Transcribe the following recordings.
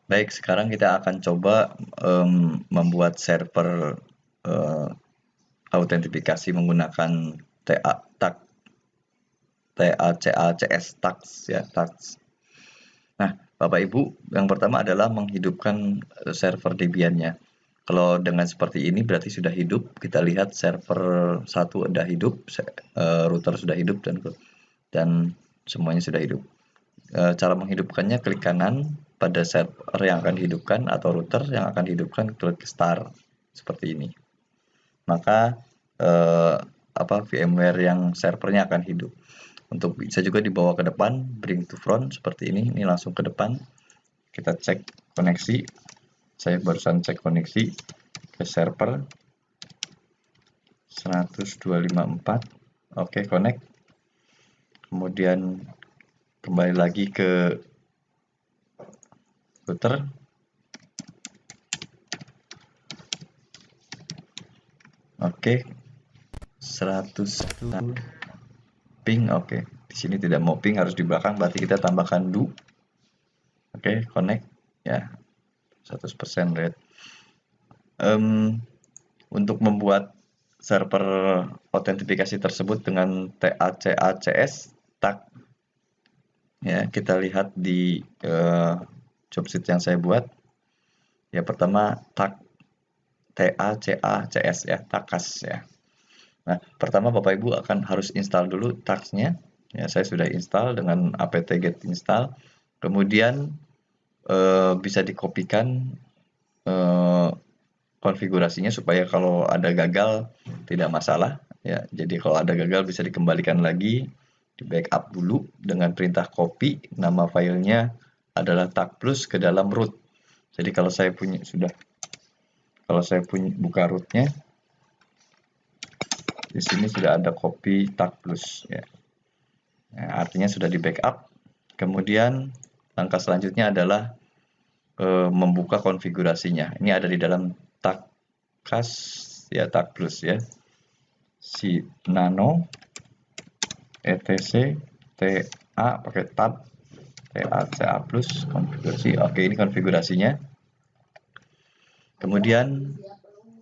Baik, sekarang kita akan coba membuat server autentifikasi menggunakan TACACS tags ya, tags. Nah, Bapak Ibu, yang pertama adalah menghidupkan server Debian-nya. Kalau dengan seperti ini berarti sudah hidup. Kita lihat server 1 sudah hidup, router sudah hidup dan semuanya sudah hidup. Cara menghidupkannya klik kanan pada server yang akan dihidupkan atau router yang akan dihidupkan, klik start seperti ini. Maka VMware yang servernya akan hidup. Untuk bisa juga dibawa ke depan, bring to front seperti ini. Ini langsung ke depan. Kita cek koneksi. Saya barusan cek koneksi ke server 102.54. Oke, connect. Kemudian kembali lagi ke router. Oke, 100 ping. Oke, di sini tidak mau ping, harus di belakang, berarti kita tambahkan do. Oke, connect ya, 100% rate. Untuk membuat server autentifikasi tersebut dengan TACACS tag ya, kita lihat di job sheet yang saya buat. Ya, pertama tag TACACS ya, takas ya. Nah, pertama Bapak Ibu harus install dulu tagsnya. Ya, saya sudah install dengan apt-get install. Kemudian bisa dikopikan konfigurasinya supaya kalau ada gagal tidak masalah ya. Jadi kalau ada gagal bisa dikembalikan lagi, di backup dulu dengan perintah copy. Nama filenya adalah tag plus ke dalam root. Jadi kalau saya buka rootnya, di sini sudah ada copy tag plus ya. Nah, artinya sudah di backup. Kemudian langkah selanjutnya adalah membuka konfigurasinya. Ini ada di dalam tag kas ya, tag plus ya. Si nano etc ta pakai tab TACA plus konfigurasi. Oke, ini konfigurasinya. Kemudian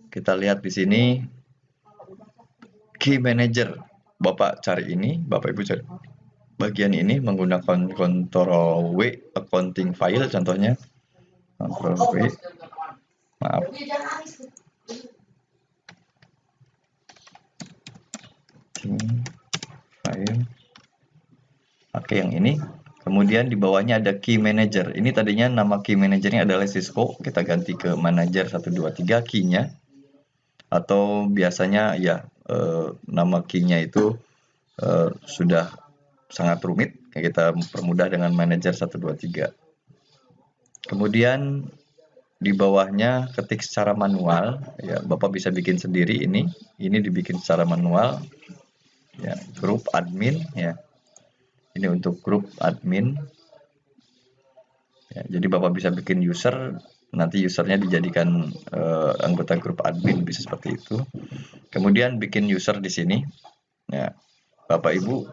kita lihat di sini key manager. Bapak cari ini, Bapak Ibu cari bagian ini menggunakan Ctrl W accounting file contohnya. Ctrl W. Maaf. File. Oke, yang ini. Kemudian di bawahnya ada key manager. Ini tadinya nama key manajernya adalah Cisco. Kita ganti ke manager 123 key-nya. Atau biasanya ya nama key-nya itu sudah sangat rumit. Kita permudah dengan manager 123. Kemudian di bawahnya ketik secara manual. Ya, Bapak bisa bikin sendiri ini. Ini dibikin secara manual. Ya, grup admin ya. Ini untuk grup admin. Ya, jadi Bapak bisa bikin user, nanti usernya dijadikan anggota grup admin, bisa seperti itu. Kemudian bikin user di sini. Ya, Bapak Ibu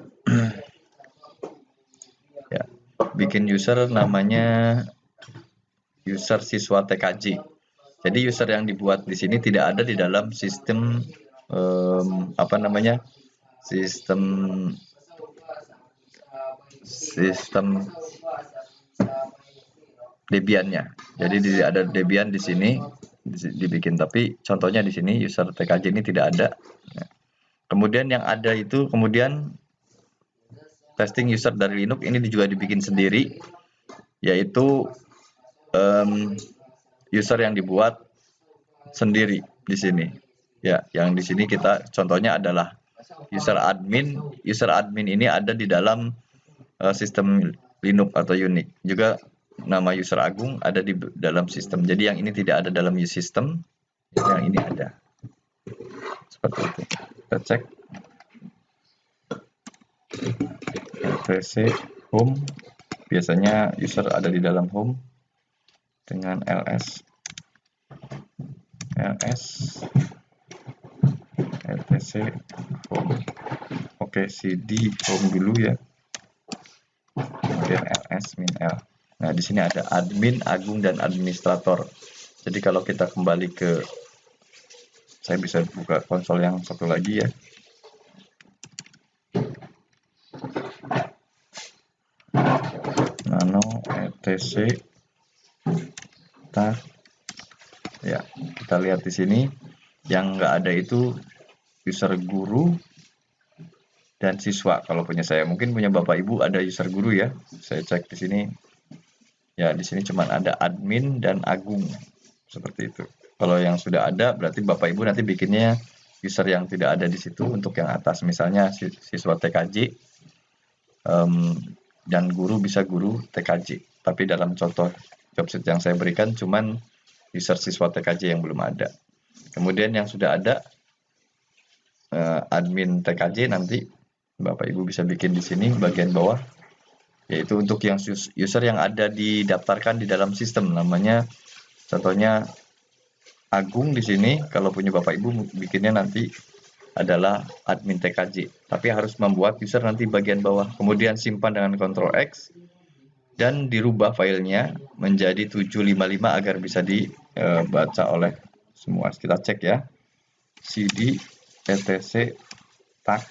ya, bikin user namanya user siswa TKJ. Jadi user yang dibuat di sini tidak ada di dalam sistem sistem Debian-nya. Jadi ada Debian di sini dibikin, tapi contohnya di sini user TKJ ini tidak ada. Kemudian yang ada itu kemudian testing user dari Linux ini juga dibikin sendiri, yaitu user yang dibuat sendiri di sini. Ya, yang di sini kita contohnya adalah user admin. User admin ini ada di dalam sistem Linux atau Unix. Juga nama user Agung ada di dalam sistem. Jadi yang ini tidak ada dalam system, yang ini ada. Seperti itu. Kita cek. RTC home. Biasanya user ada di dalam home dengan ls RTC home. Oke, cd home dulu ya. Kemudian ls min l. Nah, di sini ada admin, agung, dan administrator. Jadi kalau kita kembali ke, saya bisa buka konsol yang satu lagi ya. Nano etc. Ya, kita lihat di sini yang nggak ada itu user guru dan siswa. Kalau punya saya, mungkin punya Bapak Ibu ada user guru ya. Saya cek di sini. Ya, di sini cuma ada admin dan agung. Seperti itu. Kalau yang sudah ada, berarti Bapak Ibu nanti bikinnya user yang tidak ada di situ untuk yang atas. Misalnya siswa TKJ dan guru bisa guru TKJ. Tapi dalam contoh jobset yang saya berikan cuman user siswa TKJ yang belum ada. Kemudian yang sudah ada admin TKJ, nanti Bapak Ibu bisa bikin di sini bagian bawah, yaitu untuk yang user yang ada didaftarkan di dalam sistem, namanya contohnya Agung di sini. Kalau punya Bapak Ibu bikinnya nanti adalah admin TKJ, tapi harus membuat user nanti bagian bawah, kemudian simpan dengan Ctrl X dan dirubah filenya menjadi 755 agar bisa dibaca oleh semua. Kita cek ya, cd etc tag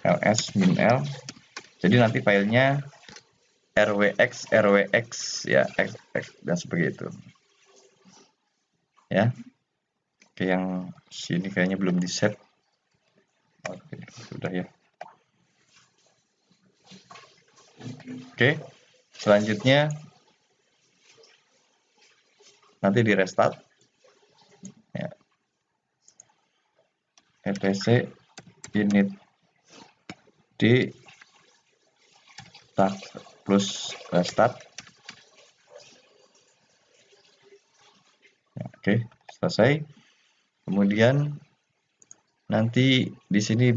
ls min l. Jadi nanti filenya rwx ya, x dan seperti itu ya. Oke, yang sini kayaknya belum di set. Oke, sudah ya. Oke, selanjutnya nanti di restart ya, etc init d tag plus restart. Ya, oke, selesai. Kemudian nanti di sini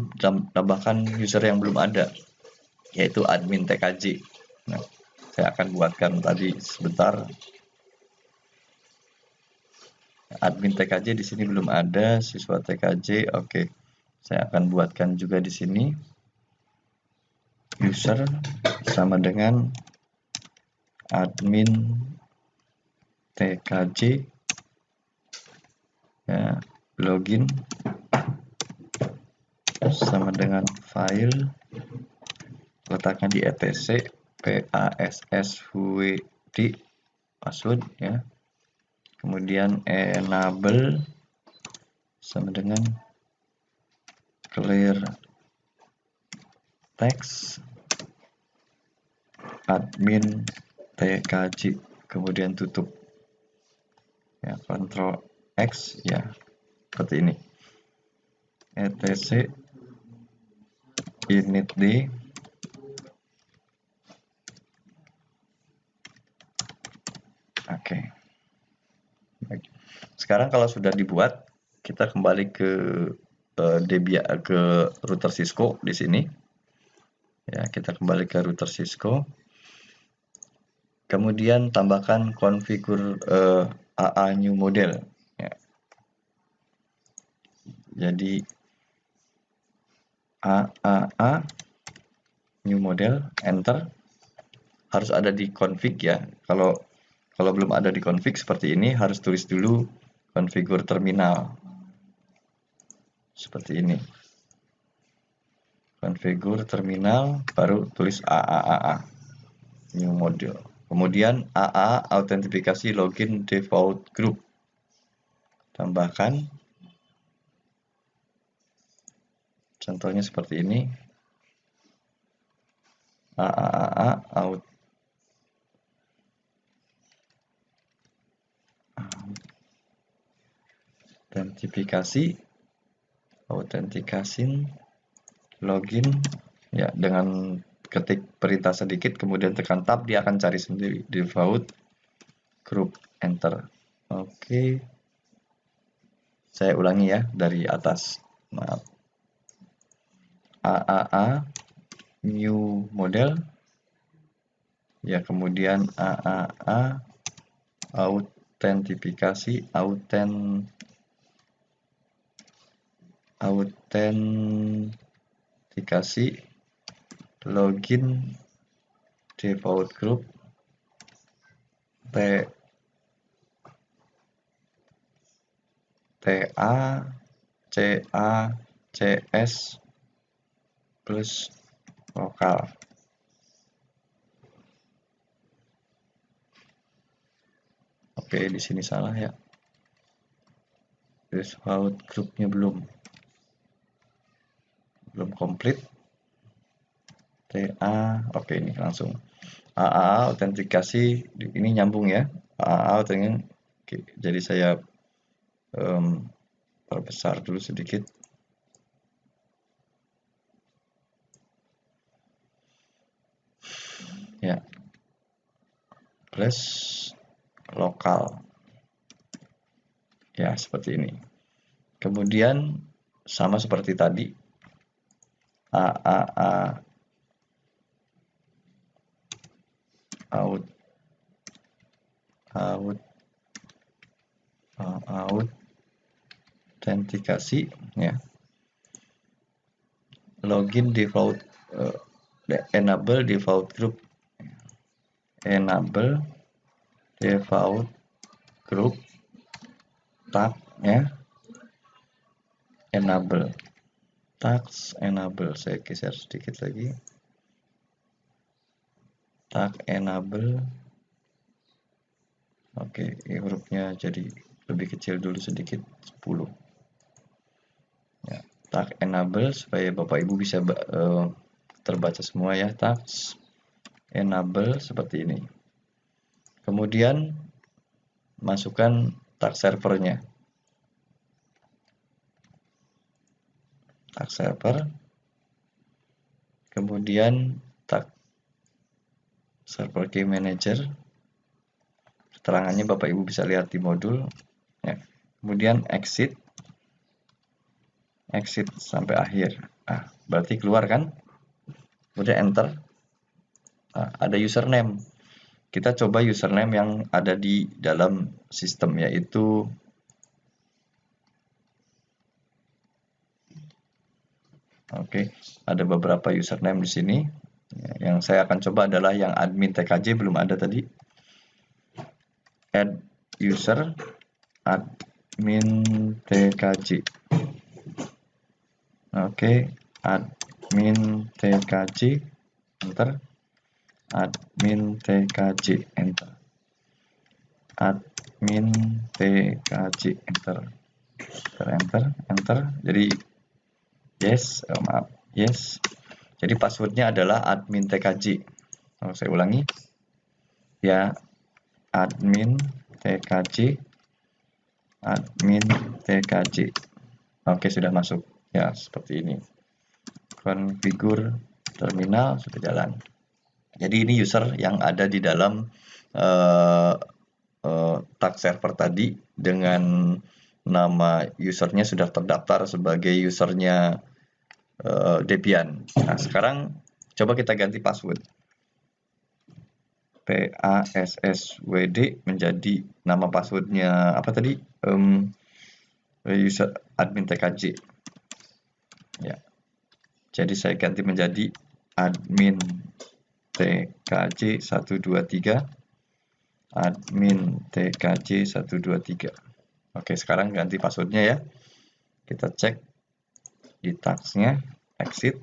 tambahkan user yang belum ada, yaitu admin TKJ. Nah, saya akan buatkan tadi sebentar. Admin TKJ di sini belum ada, siswa TKJ. Oke, saya akan buatkan juga di sini. User sama dengan admin TKJ. Ya, login sama dengan file, letakkan di etc passwd password ya. Kemudian enable sama dengan clear text admin TKJ, kemudian tutup ya, Ctrl X ya, seperti ini, etc init d. Oke, baik. Sekarang kalau sudah dibuat, kita kembali ke Debian, ke router Cisco di sini ya. Kita kembali ke router Cisco, kemudian tambahkan konfigur AA new model ya. Jadi AAA new model, enter. Harus ada di config ya. Kalau belum ada di config seperti ini, harus tulis dulu konfigur terminal seperti ini. Konfigur terminal, baru tulis AAA new model. Kemudian AA autentifikasi login default group, tambahkan. Contohnya seperti ini, AAA autentikasi login ya, dengan ketik perintah sedikit kemudian tekan tab, dia akan cari sendiri default group, enter. Oke, saya ulangi ya dari atas, maaf. AAA new model ya, kemudian AAA autentifikasi autentikasi login default group TA CA CS plus lokal. Oke, di sini salah ya. Default grupnya belum komplit. TA, oke ini langsung. AAA autentikasi ini nyambung ya. AAA autentikasi. Oke, jadi saya perbesar dulu sedikit. Ya. Plus lokal. Ya, seperti ini. Kemudian sama seperti tadi. AAA autentikasi ya. Login default enable default group. Enable default group tag ya. Enable tags enable, saya geser sedikit lagi. Tag enable. Oke, hurufnya jadi lebih kecil dulu sedikit, 10. Ya, tag enable supaya Bapak Ibu bisa terbaca semua ya. Tags enable seperti ini. Kemudian masukkan tag servernya. Tag server. Kemudian tag server key manager. Keterangannya Bapak Ibu bisa lihat di modul. Ya. Kemudian exit sampai akhir. Nah, berarti keluar kan? Kemudian enter. Nah, ada username. Kita coba username yang ada di dalam sistem, yaitu ada beberapa username di sini. Yang saya akan coba adalah yang admin TKJ, belum ada tadi. Add user admin TKJ. Admin TKJ, enter. Admin TKJ, enter. Admin TKJ, enter. Enter. Jadi yes, yes. Jadi passwordnya adalah admin TKJ. Saya ulangi. Ya, admin TKJ. Admin TKJ. Oke, sudah masuk. Ya, seperti ini. Konfigur terminal sudah jalan. Jadi ini user yang ada di dalam tag server tadi dengan nama usernya sudah terdaftar sebagai usernya Debian. Nah, sekarang coba kita ganti password. PASSWD menjadi nama passwordnya apa tadi? User admin TKJ. Ya. Jadi saya ganti menjadi admin TKJ 123. Admin TKJ 123. Oke, sekarang ganti passwordnya ya. Kita cek di tagsnya, exit.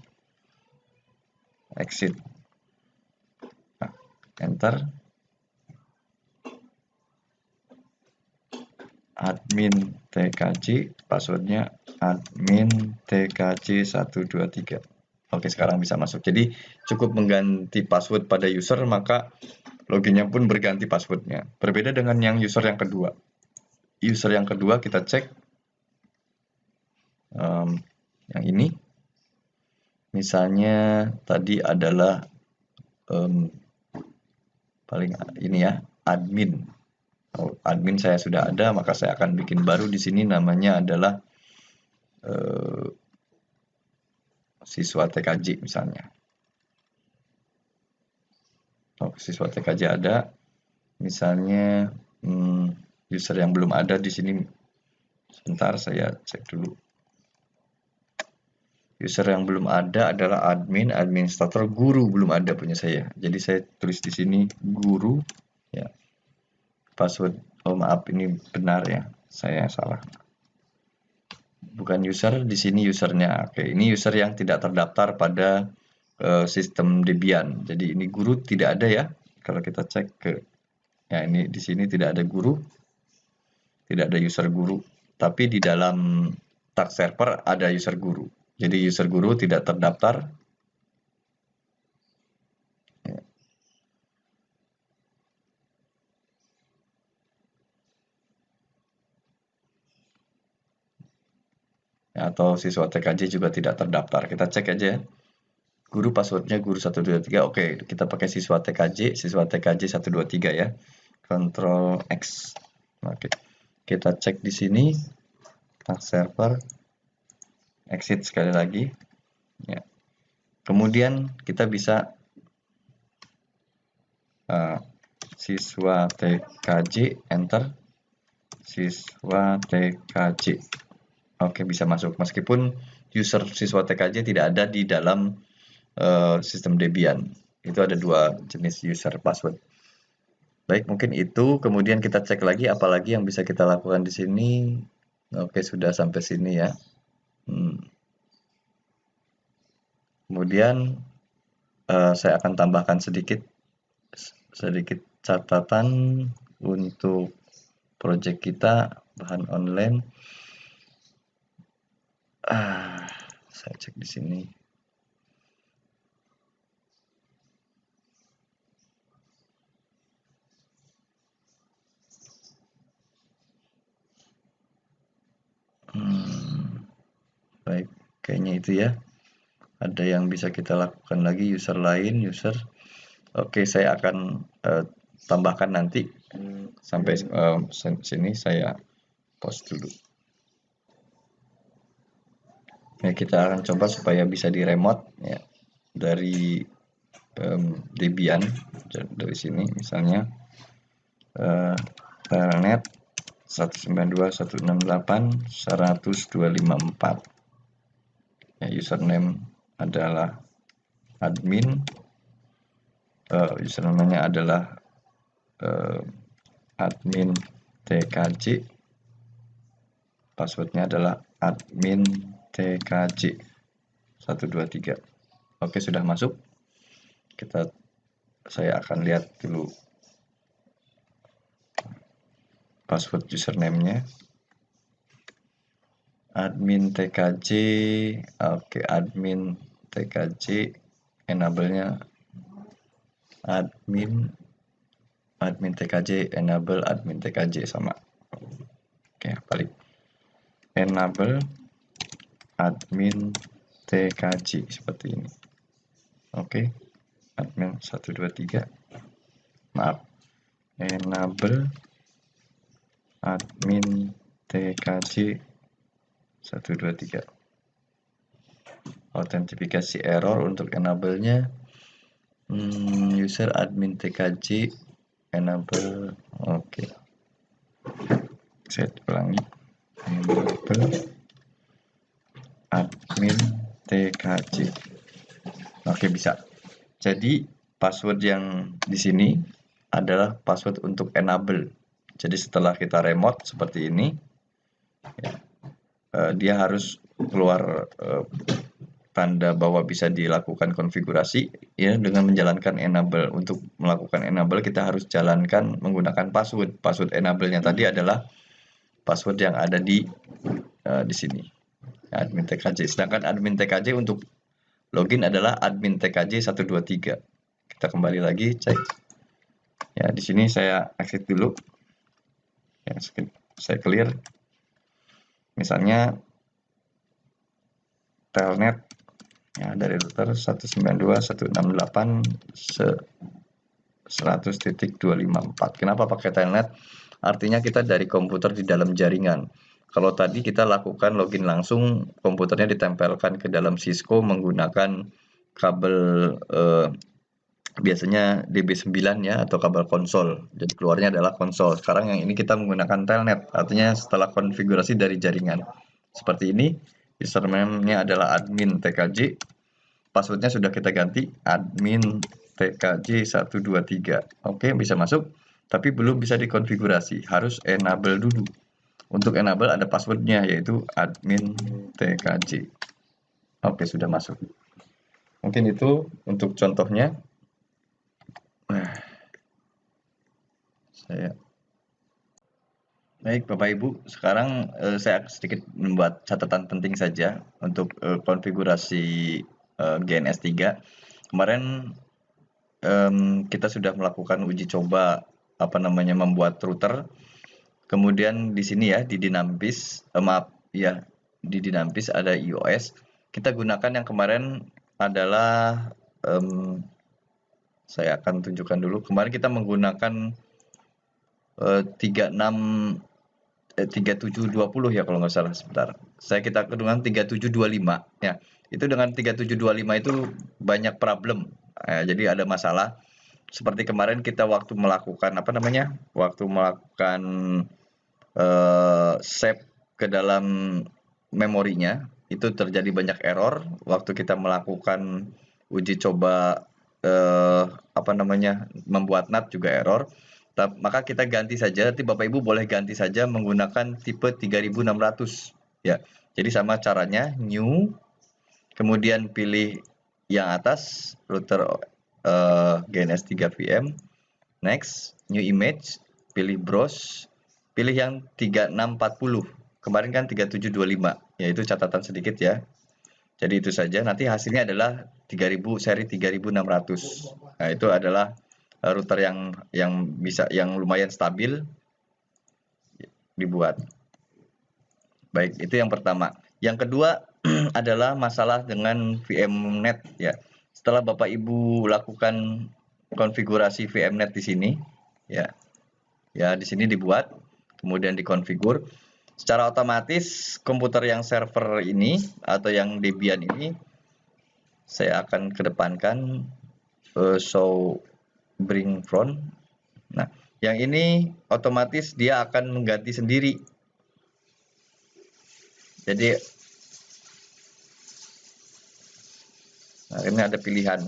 Nah, enter. Admin TKJ, passwordnya admin TKJ 123. Oke, sekarang bisa masuk. Jadi cukup mengganti password pada user, maka loginnya pun berganti passwordnya. Berbeda dengan yang user yang kedua. User yang kedua kita cek yang ini. Misalnya tadi adalah paling ini ya, admin. Admin saya sudah ada, maka saya akan bikin baru di sini, namanya adalah siswa TKJ misalnya. Siswa TKJ ada, misalnya user yang belum ada di sini. Sebentar, saya cek dulu. User yang belum ada adalah admin, administrator, guru belum ada punya saya. Jadi saya tulis di sini guru, ya. password. Oh maaf, ini benar ya, saya salah. Bukan user, di sini usernya. Oke, ini user yang tidak terdaftar pada sistem Debian. Jadi ini guru tidak ada ya. Kalau kita cek ke, ya ini di sini tidak ada guru, tidak ada user guru. Tapi di dalam tag server ada user guru. Jadi user guru tidak terdaftar. Atau siswa TKJ juga tidak terdaftar. Kita cek aja. Guru passwordnya guru 123. Oke, kita pakai siswa TKJ 123 ya. Ctrl X. Oke. Kita cek di sini tag server, exit sekali lagi. Ya. Kemudian kita bisa siswa TKJ, enter. Siswa TKJ. Oke, bisa masuk. Meskipun user siswa TKJ tidak ada di dalam sistem Debian. Itu ada dua jenis user password. Baik, mungkin itu. Kemudian kita cek lagi apalagi yang bisa kita lakukan di sini. Oke, sudah sampai sini ya. Kemudian saya akan tambahkan sedikit catatan untuk project kita, bahan online. Saya cek di sini. Baik, kayaknya itu ya. Ada yang bisa kita lakukan lagi, user lain, user. Oke, saya akan tambahkan nanti. Sampai sini saya pause dulu. Ya, kita akan coba supaya bisa di remote ya, dari Debian, dari sini misalnya telnet 192.168.100.254 ya, username adalah admin, username-nya adalah admin TKJ, passwordnya adalah admin TKJ 123. Oke, sudah masuk. Saya akan lihat dulu password username-nya. Admin TKJ. Oke, admin TKJ, enable-nya admin TKJ, enable admin TKJ sama. Oke, balik. Enable admin TKJ seperti ini. Oke, admin 123. Maaf. Enable admin TKJ 123. Autentifikasi error untuk enable-nya. User admin TKJ enable. Oke. Saya ulangi. Enable admin TKJ. Oke, bisa. Jadi password yang di sini adalah password untuk enable. Jadi setelah kita remote seperti ini, ya, dia harus keluar tanda bahwa bisa dilakukan konfigurasi ya dengan menjalankan enable. Untuk melakukan enable kita harus jalankan menggunakan password. Password enable-nya tadi adalah password yang ada di sini. Admin TKJ. Sedangkan admin TKJ untuk login adalah admin TKJ 123. Kita kembali lagi cek. Ya, di sini saya exit dulu. Ya, saya clear. Misalnya telnet ya, dari router 192.168.100.254. Kenapa pakai telnet? Artinya kita dari komputer di dalam jaringan. Kalau tadi kita lakukan login langsung, komputernya ditempelkan ke dalam Cisco menggunakan kabel biasanya DB9 ya, atau kabel konsol. Jadi keluarnya adalah konsol. Sekarang yang ini kita menggunakan telnet, artinya setelah konfigurasi dari jaringan. Seperti ini, username-nya adalah admin TKJ, passwordnya sudah kita ganti admin TKJ 123. Oke, bisa masuk. tapi belum bisa dikonfigurasi, harus enable dulu. Untuk enable ada passwordnya, yaitu admin tkj. Oke, sudah masuk. Mungkin itu untuk contohnya. Nah, baik Bapak Ibu, sekarang saya sedikit membuat catatan penting saja untuk konfigurasi GNS 3. Kemarin kita sudah melakukan uji coba membuat router. Kemudian di sini ya di Dynamis, di Dynamis ada iOS. Kita gunakan yang kemarin adalah saya akan tunjukkan dulu. Kemarin kita menggunakan 3720 ya kalau nggak salah, sebentar. Kita dengan 3725 ya. Itu dengan 3725 itu banyak problem. Jadi ada masalah seperti kemarin kita waktu melakukan save ke dalam memorinya, itu terjadi banyak error waktu kita melakukan uji coba membuat NAT juga error. Maka kita ganti saja, nanti Bapak Ibu boleh ganti saja menggunakan tipe 3600 ya. Jadi sama caranya, new, kemudian pilih yang atas router GNS 3 VM, next, new image, pilih browse, pilih yang 3640. Kemarin kan 3725, yaitu catatan sedikit ya. Jadi itu saja, nanti hasilnya adalah 3000 seri 3600. Nah, itu adalah router yang lumayan stabil dibuat. Baik, itu yang pertama. Yang kedua adalah masalah dengan VMnet ya. Setelah Bapak Ibu lakukan konfigurasi VMnet di sini ya. Ya, di sini dibuat, kemudian dikonfigur. Secara otomatis komputer yang server ini atau yang Debian ini saya akan kedepankan show bring front. Nah, yang ini otomatis dia akan mengganti sendiri. Jadi ini ada pilihan.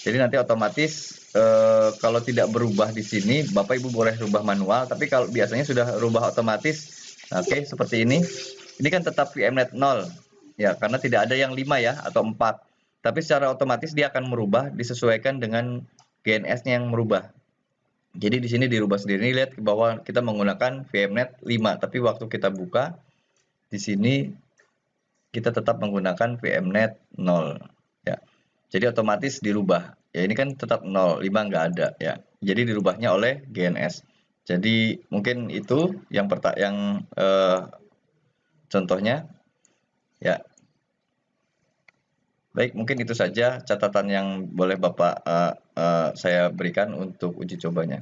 Jadi nanti otomatis kalau tidak berubah di sini, Bapak Ibu boleh rubah manual. Tapi kalau biasanya sudah rubah otomatis, oke, seperti ini. Ini kan tetap VMnet 0 ya, karena tidak ada yang 5 ya atau 4. Tapi secara otomatis dia akan merubah disesuaikan dengan GNS-nya yang merubah. Jadi di sini dirubah sendiri. Lihat ke bawah kita menggunakan VMnet 5, tapi waktu kita buka di sini kita tetap menggunakan VMnet 0 ya. Jadi otomatis dirubah. Ya ini kan tetap 0, 5 nggak ada ya. Jadi dirubahnya oleh GNS. Jadi mungkin itu yang contohnya ya. Baik, mungkin itu saja catatan yang boleh Bapak saya berikan untuk uji cobanya.